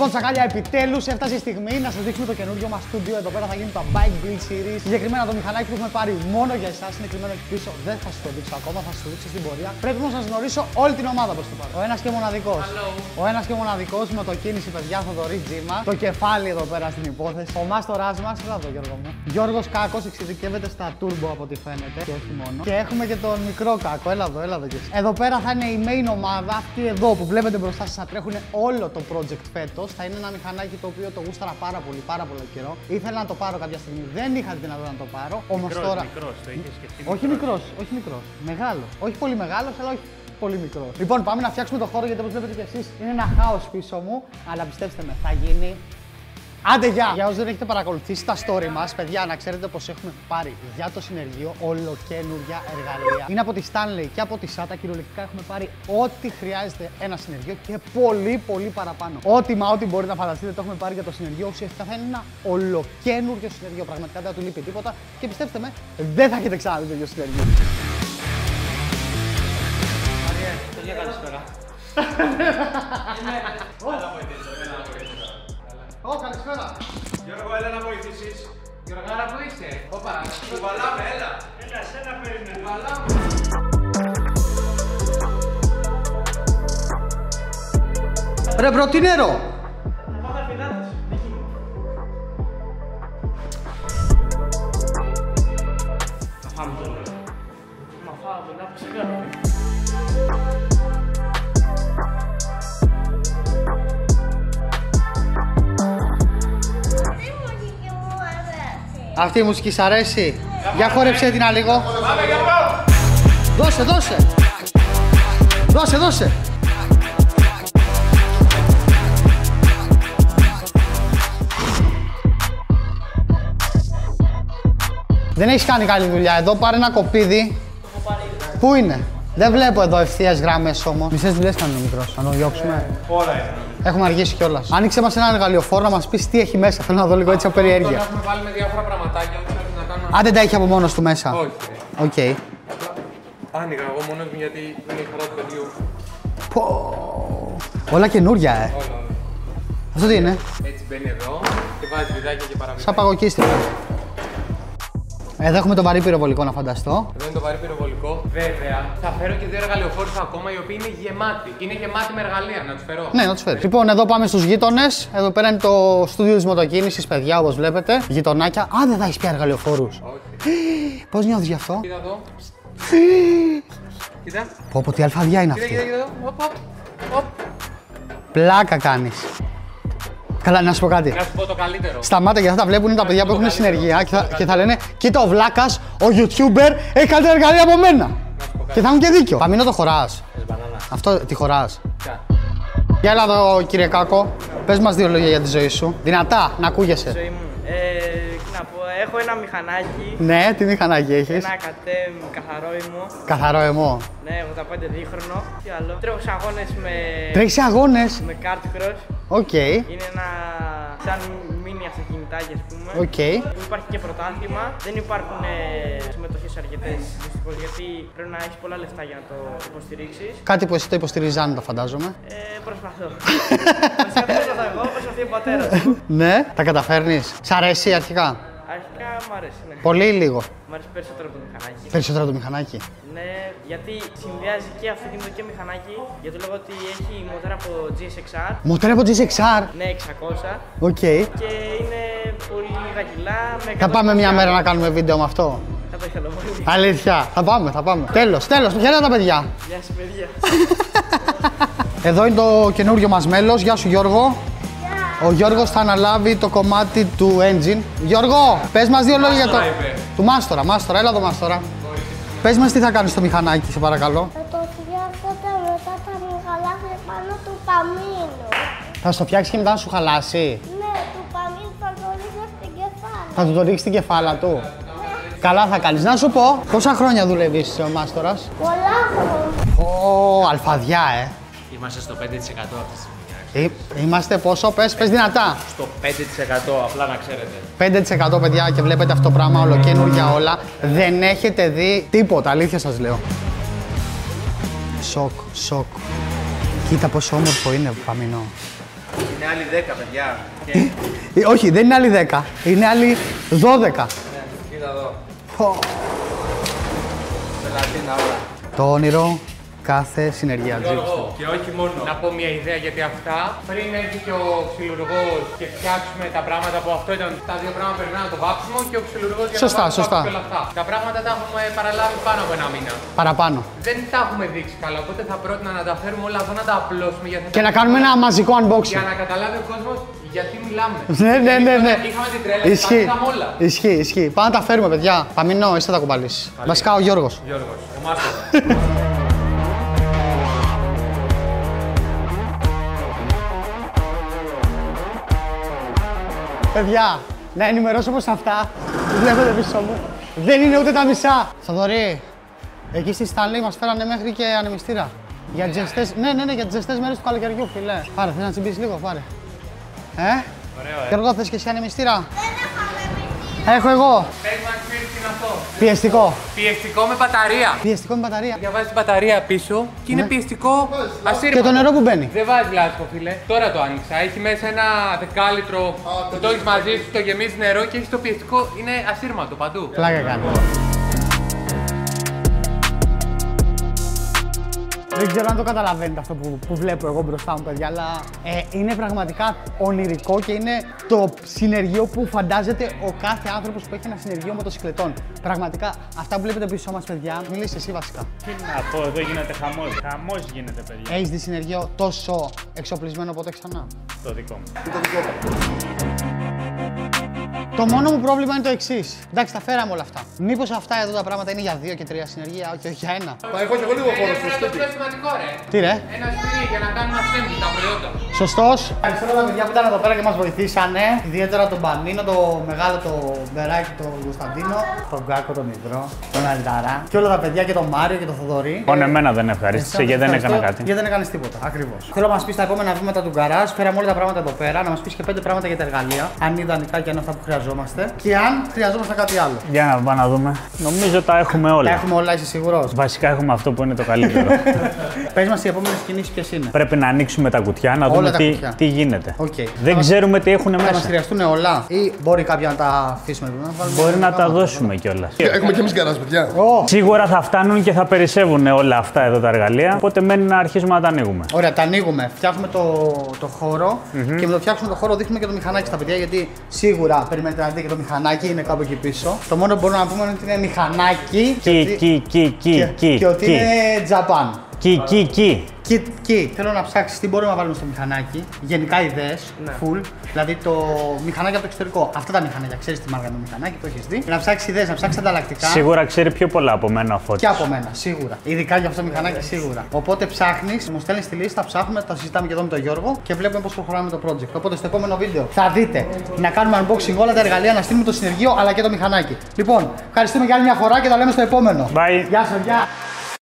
Λοιπόν, τσακάλια, επιτέλους έφτασε η στιγμή να σας δείξουμε το καινούριο μας στούντιο. Εδώ πέρα θα γίνουν τα Bike Build Series. Συγκεκριμένα το μηχανάκι που έχουμε πάρει μόνο για εσάς είναι κρυμμένο εκεί πίσω. Δεν θα σας το δείξω ακόμα, θα σας το δείξω στην πορεία. Πρέπει όμως να σας γνωρίσω όλη την ομάδα προς το παρόν. Ο ένας και μοναδικός. Ο ένας και μοναδικός με το κίνηση, παιδιά, Θοδωρή Τζίμα. Το κεφάλι εδώ πέρα στην υπόθεση. Ο μάστοράς μας, εδώ το Γιώργο μου. Γιώργος Κάκος εξειδικεύεται στα turbo από ό,τι φαίνεται και όχι μόνο. Και έχουμε και τον μικρό Κάκο, έλα εδώ και εσύ. Εδώ πέρα θα είναι η main ομάδα, αυτή εδώ που βλέπετε μπροστά σας να τρέχουν όλο το project φέτος. Θα είναι ένα μηχανάκι το οποίο το γούσταρα πάρα πολύ καιρό. Ήθελα να το πάρω κάποια στιγμή, δεν είχα τη δυνατότητα να το πάρω. Όμως τώρα. Μικρός, το είχες σκεφτεί. Όχι μικρός. Μεγάλο. Όχι πολύ μεγάλος, αλλά όχι πολύ μικρό. Λοιπόν, πάμε να φτιάξουμε το χώρο γιατί όπως βλέπετε και εσείς είναι ένα χάος πίσω μου. Αλλά πιστέψτε με, θα γίνει. Άντε γεια! Για όσους δεν έχετε παρακολουθήσει τα story μας, παιδιά, να ξέρετε πως έχουμε πάρει για το συνεργείο ολοκαίνουργια εργαλεία. Είναι από τη Stanley και από τη SATA. Κυριολεκτικά έχουμε πάρει ό,τι χρειάζεται ένα συνεργείο και πολύ παραπάνω. Ό,τι μπορείτε να φανταστείτε το έχουμε πάρει για το συνεργείο. Ουσιαστικά θα είναι ένα ολοκαίνουργιο συνεργείο. Πραγματικά δεν θα του λείπει τίποτα και πιστέψτε με, δεν θα έχετε ξαναδεί τέτοιο συνεργείο. Μαρία, καλησπέρα. Καλησπέρα. Γιώργο, έλα να βοηθήσεις. Γιώργαρα, πού είσαι? Όπα, Κουβαλάμε, έλα. έλα, σένα περιμένω. Κουβαλάμε. Ρε μπρο, τι νερό! Θα φάμε το νερό. Μα φάμε, να ψυχάμε. Αυτή η μουσική σ' αρέσει? Για χόρεψε την λίγο. Πάμε, Γιώργο. Δώσε. Δεν έχεις κάνει καλή δουλειά εδώ, πάρε ένα κοπίδι. Πού είναι? Δεν βλέπω εδώ ευθείας γραμμές όμως. Μισές δουλειές κάνει ο μικρός, να το διώξουμε. Όλα είναι. Έχουμε αργήσει κιόλας. Άνοιξε μας ένα εργαλειοφόρο να μας πεις τι έχει μέσα. Θέλω να δω λίγο έτσι από περιέργεια. Τώρα έχουμε βάλει με διάφορα πραγματάκια που πρέπει να κάνουμε. Αν δεν τα έχει από μόνος του μέσα. Όχι. Οκ. Άνοιγα εγώ μόνος μου γιατί είναι η χαρά του παιδιού. Όλα καινούρια, Όλα. Αυτό τι είναι? Έτσι μπαίνει εδώ και βάζει βιδάκια και παραβιδάκια. Σαν παγοκίστημα. Εδώ έχουμε το βαρύ πυροβολικό να φανταστώ. Εδώ είναι το βαρύ πυροβολικό. Βέβαια, θα φέρω και δύο εργαλειοφόρους ακόμα οι οποίοι είναι γεμάτοι. Είναι γεμάτοι με εργαλεία, να τους φέρω. Ναι, να τους φέρεις. Λοιπόν, εδώ πάμε στους γείτονες. Εδώ πέρα είναι το στούντιο της μοτοκίνησης, παιδιά, όπως βλέπετε. Γειτονάκια. Α, δεν θα έχεις πια εργαλειοφόρους. Όχι. Πώς νιώθεις γι' αυτό? Κοίτα εδώ. Κοίτα. Πω, τι αλφαδιά είναι Κοίτα, αυτή. κοίτα εδώ. Οπ. Πλάκα κάνεις. Καλά, να σου πω κάτι. Να σου πω το καλύτερο. Σταμάτα, γιατί θα τα βλέπουν τα παιδιά που έχουν συνεργεία και θα λένε: κοίτα, ο Βλάκας, ο YouTuber, έχει καλύτερα εργαλεία από μένα. Και θα έχουν και δίκιο. Παμίνο, το χωράς. Αυτό τη χωράς. Για έλα εδώ, κύριε Κάκο. Πες μας δύο λόγια για τη ζωή σου. Δυνατά, να ακούγεσαι. Ζωή μου. Τι να πω, έχω ένα μηχανάκι. Ναι, τι μηχανάκι έχεις? Ένα κατέμ καθαρό ημό. Καθαρό αιμό. Ναι, 85 δίχρονο. Τι άλλο. Τρέχω σε αγώνες με. Τρέχεις σε αγώνες. Με kart cross. Οκ. Είναι ένα. Σαν μίνι αυτοκινητάκι, ας πούμε. Οκ. Υπάρχει και πρωτάθλημα. Δεν υπάρχουν συμμετοχές αρκετές δυστυχώς γιατί πρέπει να έχεις πολλά λεφτά για να το υποστηρίξεις. Κάτι που εσύ το υποστηρίζεις άνετα, φαντάζομαι. Προσπαθώ. Προσπαθώ εγώ, προσπαθεί ο πατέρας μου. Ναι, τα καταφέρνεις. Σ' αρέσει αρχικά? Αρχικά μου αρέσει, ναι. Πολύ ή λίγο? Μου αρέσει περισσότερο το μηχανάκι. Περισσότερο το μηχανάκι. Ναι, γιατί συνδυάζει και αυτοκίνητο και μηχανάκι. Για το λόγο ότι έχει μοτέρα από GSXR. Μοτέρα από GSXR. Ναι, 600. Οκ. Και είναι πολύ λίγα κιλά. Θα πάμε μια μέρα να κάνουμε βίντεο με αυτό. Θα το ήθελα πολύ. Αλήθεια. Θα πάμε. Τέλος. Ποια είναι τα παιδιά? Γεια σας, παιδιά. Εδώ είναι το καινούριο μας μέλος. Γεια σου, Γιώργο. Ο Γιώργος θα αναλάβει το κομμάτι του engine. Γιώργο, πες μας δύο λόγια για το. Του Μάστορα. Μάστορα, έλα εδώ, Μάστορα. Πες μας τι θα κάνεις στο μηχανάκι, σε παρακαλώ. Θα το φτιάξω και μετά θα μου χαλάσει πάνω του παμίνου. Θα στο φτιάξει και μετά να σου χαλάσει. Ναι, του παμίνου θα το ρίξω στην κεφάλα. Θα του το ρίξει την κεφάλα του. Καλά θα κάνεις. Να σου πω, πόσα χρόνια δουλεύεις ο Μάστορας? Πολλά χρόνια. Αλφαδιά, Είμαστε στο 5% αυτή τη στιγμή. Είμαστε πόσο, πες δυνατά. Στο 5% απλά να ξέρετε. 5% παιδιά και βλέπετε αυτό το πράγμα ολοκαίνουργια όλα. Δεν έχετε δει τίποτα, αλήθεια σας λέω. Σοκ. Κοίτα πόσο όμορφο είναι, Παμινό. Είναι άλλοι 10, παιδιά. Όχι, δεν είναι άλλοι 10. Είναι άλλοι 12. Κοίτα εδώ. Πω. Πελατίνα όλα. Το όνειρο κάθε συνεργεία. Γιώργο, Και όχι μόνο. να πω μια ιδέα γιατί αυτά πριν έρθει και ο ξυλουργός και φτιάξουμε τα πράγματα που αυτό ήταν τα δύο πράγματα περνάνε το βάψιμο και ο ξυλουργός για Σωστά, να βάψει σωστά. και όλα αυτά. Τα πράγματα τα έχουμε παραλάβει πάνω από ένα μήνα. Παραπάνω. Δεν τα έχουμε δείξει καλά, οπότε θα πρότεινα να τα φέρουμε όλα εδώ να τα απλώσουμε για Και να κάνουμε ένα μαζικό unboxing. για να καταλάβει ο κόσμος γιατί μιλάμε. Ναι. Είχαμε την τρέλα και τα Ισχύει. είδαμε όλα. Ισχύει. Πάμε να τα φέρουμε, παιδιά. Παμινό, εσύ θα τα κουμπαλήσεις. Βασικά ο Γιώργος. Γιώργος, ο Μάρκος. Παιδιά, να ενημερώσω πως αυτά που βλέπετε πίσω μου δεν είναι ούτε τα μισά. Θοδωρή, εκεί στη Σταλή μας φέρανε μέχρι και ανεμιστήρα. Για τις ζεστές, ναι, για τις ζεστές μέρες του καλοκαιριού, φίλε. Πάρε, θες να τσιμπήσεις λίγο, πάρε. Ωραίο, Γιώργο, θες και εσύ ανεμιστήρα? Έχω εγώ. Πες μας ξέρεις τι είναι αυτό. Πιεστικό. Πιεστικό με μπαταρία. Πιεστικό με μπαταρία. Διαβάζεις την μπαταρία πίσω και είναι πιεστικό ασύρματο. Και το νερό που μπαίνει. Δεν βάζει λάστιχο, φίλε. Τώρα το άνοιξα. Έχει μέσα ένα δεκάλιτρο που το έχει μαζί σου, το γεμίζει νερό και έχει το πιεστικό. Είναι ασύρματο παντού. Πλάκα κάνει. Δεν ξέρω αν το καταλαβαίνετε αυτό που βλέπω εγώ μπροστά μου, παιδιά, αλλά είναι πραγματικά ονειρικό και είναι το συνεργείο που φαντάζεται ο κάθε άνθρωπος που έχει ένα συνεργείο μοτοσυκλετών. Πραγματικά, αυτά που βλέπετε πίσω μας, παιδιά, μιλήσει εσύ βασικά. Τι να πω, εδώ γίνεται χαμός. Χαμός γίνεται, παιδιά. Έχεις δει συνεργείο τόσο εξοπλισμένο ποτέ ξανά? Το δικό μου. Το μόνο μου πρόβλημα είναι το εξής. Εντάξει, τα φέραμε όλα αυτά. Μήπως αυτά εδώ τα πράγματα είναι για 2 και 3 συνεργεία, όχι για ένα? Μα έχω και εγώ λίγο χώρο στο Είναι το σπίτι. πιο σημαντικό, ρε. Τι ρε? Ένα σπίτι για να κάνουμε assembly τα προϊόντα. Σωστός. Ευχαριστώ τα παιδιά που ήταν εδώ πέρα και μας βοηθήσανε. Ιδιαίτερα τον Πανίνο, το μεγάλο, το Μπεράκι, τον Κωνσταντίνο, τον Γκάκο, τον Ιδρό, τον Αλτάρα και όλα τα παιδιά και τον Μάριο και τον Θοδωρή. Μόνο εμένα δεν ευχαρίστησε γιατί δεν έκανα κάτι. Γιατί δεν έκανε τίποτα. Ακριβώς. Θέλω να μας πεις τα επόμενα βήματα του γκαράζ. Φέραμε όλα τα πράγματα εδώ πέρα. Να μας πεις και 5 πράγματα για τα εργαλεία. Αν είναι ιδανικά και αν είναι αυτά που χρειαζόμαστε. Και αν χρειαζόμαστε κάτι άλλο. Για να πάμε να δούμε. Νομίζω τα έχουμε όλα. Τα έχουμε όλα, είσαι σίγουρος? Βασικά έχουμε αυτό που είναι το καλύτερο. Πες μας οι επόμενες κινήσεις ποιες είναι. Πρέπει να ανοίξουμε τα κουτιά, να Όλα δούμε τα κουτιά. τι γίνεται. Okay. Δεν ξέρουμε τι έχουν Θα μας μέσα. χρειαστούν όλα ή μπορεί κάποια να τα αφήσουμε? Μπορεί να τα δώσουμε κιόλα. Έχουμε και εμείς γκαράζ, παιδιά. Σίγουρα θα φτάνουν και θα περισσεύουν όλα αυτά εδώ τα εργαλεία. Οπότε μένει να αρχίσουμε να τα ανοίγουμε. Ωραία, τα ανοίγουμε. Φτιάχνουμε το χώρο και με το φτιάξουμε το χώρο δείχνουμε και το μηχανάκι στα παιδιά. Γιατί σίγουρα περιμένετε να δείτε και το μηχανάκι είναι κάπου εκεί πίσω. Το μόνο που μπορούμε να πούμε είναι ότι είναι μηχανάκι και ότι είναι Japan. Θέλω να ψάξεις τι μπορούμε να βάλουμε στο μηχανάκι. Γενικά ιδέες, full. Δηλαδή το μηχανάκι από το εξωτερικό. Αυτά τα μηχανάκια, ξέρεις τι μάρκα είναι το μηχανάκι, το έχεις δει. Να ψάξεις ιδέες, να ψάξεις ανταλλακτικά. Σίγουρα ξέρει πιο πολλά από μένα ο Φώτης. Και από μένα, σίγουρα. Ειδικά για αυτό το μηχανάκι, σίγουρα. Οπότε ψάχνεις, μου στέλνεις τη λίστα, ψάχνουμε, τα συζητάμε και εδώ με τον Γιώργο και βλέπουμε πώς προχωράμε το project. Οπότε στο επόμενο βίντεο θα δείτε να κάνουμε unboxing όλα τα εργαλεία, να στείλουμε το συνεργείο αλλά και το μηχανάκι. Λοιπόν, ευχαριστούμε για άλλη μια φορά και τα λέμε στο επόμενο. Bye. Γεια σας, γεια.